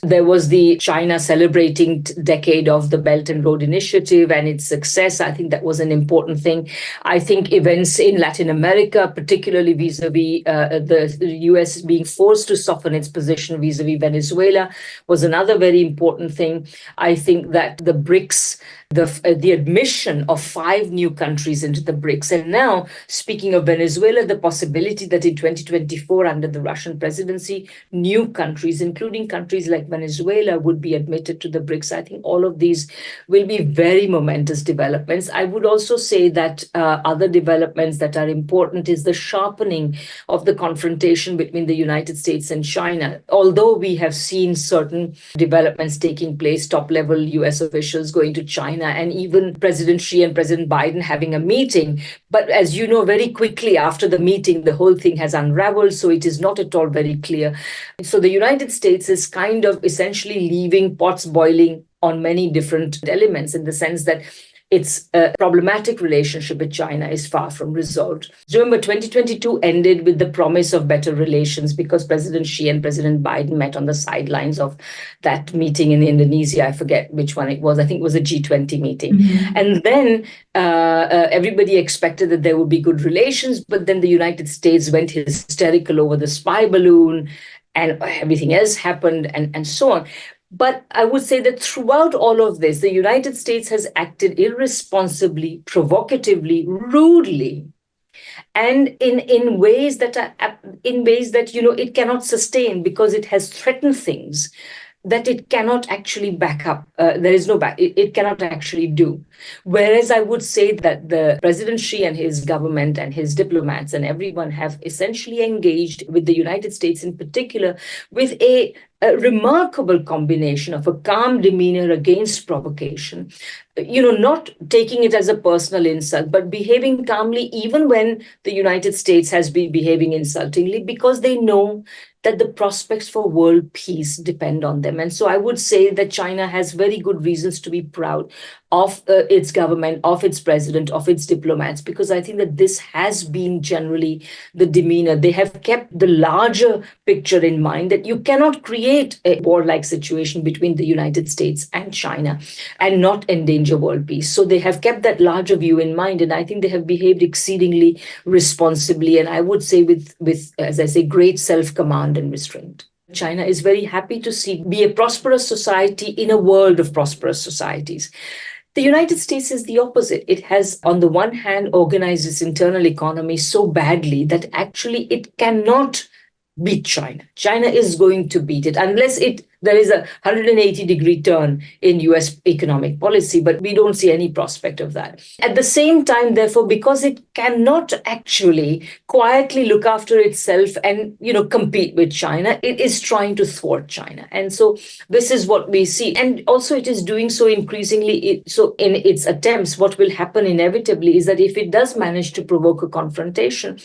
There was the China celebrating decade of the Belt and Road Initiative and its success. I think that was an important thing. I think events in Latin America, particularly vis-a-vis the US being forced to soften its position vis-a-vis Venezuela, was another very important thing. I think that the BRICS, the admission of 5 new countries into the BRICS. And now, speaking of Venezuela, the possibility that in 2024, under the Russian presidency, new countries, including countries like Venezuela, would be admitted to the BRICS. I think all of these will be very momentous developments. I would also say that other developments that are important is the sharpening of the confrontation between the United States and China. Although we have seen certain developments taking place, top-level US officials going to China, and even President Xi and President Biden having a meeting. But as you know, very quickly after the meeting, the whole thing has unraveled, so it is not at all very clear. So the United States is kind of essentially leaving pots boiling on many different elements, in the sense that its problematic relationship with China is far from resolved. Remember, 2022 ended with the promise of better relations because President Xi and President Biden met on the sidelines of that meeting in Indonesia. I forget which one it was. I think it was a G20 meeting. Mm-hmm. And then everybody expected that there would be good relations, but then the United States went hysterical over the spy balloon and everything else happened and so on. But I would say that throughout all of this, the United States has acted irresponsibly, provocatively, rudely, and in ways that it cannot sustain, because it has threatened things that it cannot actually back up. It cannot actually do. Whereas I would say that the President Xi and his government and his diplomats and everyone have essentially engaged with the United States in particular with a remarkable combination of a calm demeanor against provocation, not taking it as a personal insult, but behaving calmly even when the United States has been behaving insultingly, because they know that the prospects for world peace depend on them. And so I would say that China has very good reasons to be proud of its government, of its president, of its diplomats, because I think that this has been generally the demeanor. They have kept the larger picture in mind, that you cannot create a warlike situation between the United States and China and not endanger world peace. So they have kept that larger view in mind, and I think they have behaved exceedingly responsibly, and I would say with as I say, great self-command and restraint. China is very happy to be a prosperous society in a world of prosperous societies. The United States is the opposite. It has, on the one hand, organized its internal economy so badly that actually it cannot beat China. China is going to beat it unless there is a 180-degree turn in US economic policy, but we don't see any prospect of that. At the same time, therefore, because it cannot actually quietly look after itself and, compete with China, it is trying to thwart China. And so this is what we see. And also it is doing so increasingly. So in its attempts, what will happen inevitably is that if it does manage to provoke a confrontation,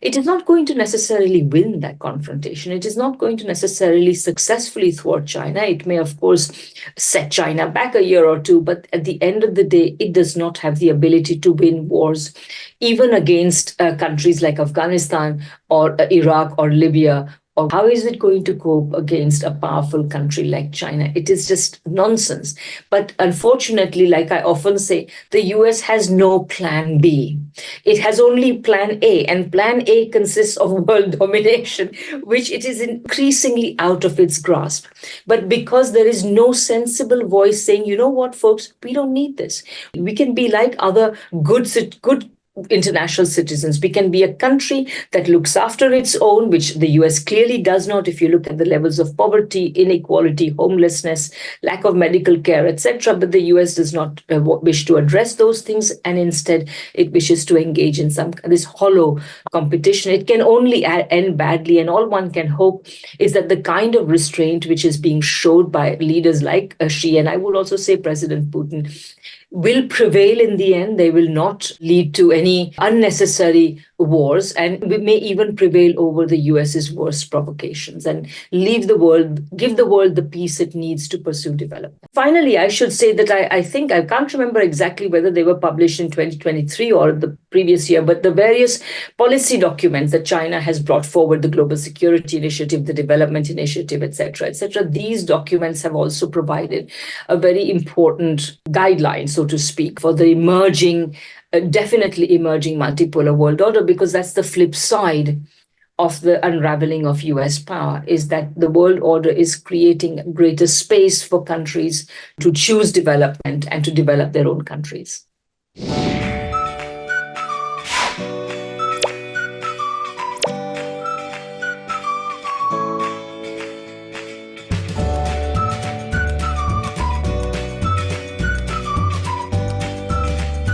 it is not going to necessarily win that confrontation. It is not going to necessarily successfully thwart China. It may, of course, set China back a year or two, but at the end of the day, it does not have the ability to win wars, even against countries like Afghanistan or Iraq or Libya. Or how is it going to cope against a powerful country like China? It is just nonsense. But unfortunately, like I often say, the US has no plan B. It has only plan A, and plan A consists of world domination, which it is increasingly out of its grasp. But because there is no sensible voice saying, you know what, folks, we don't need this. We can be like other good international citizens. We can be a country that looks after its own, which the US clearly does not. If you look at the levels of poverty, inequality, homelessness, lack of medical care, etc. But the US does not wish to address those things, and instead it wishes to engage in this hollow competition. It can only end badly, and all one can hope is that the kind of restraint which is being showed by leaders like Xi, and I would also say President Putin, will prevail in the end. They will not lead to any unnecessary wars, and we may even prevail over the US's worst provocations and give the world the peace it needs to pursue development. Finally, I should say that I think, I can't remember exactly whether they were published in 2023 or the previous year, but the various policy documents that China has brought forward, the Global Security Initiative, the Development Initiative, etc., these documents have also provided a very important guideline, so to speak, for the definitely emerging multipolar world order, because that's the flip side of the unraveling of US power, is that the world order is creating greater space for countries to choose development and to develop their own countries.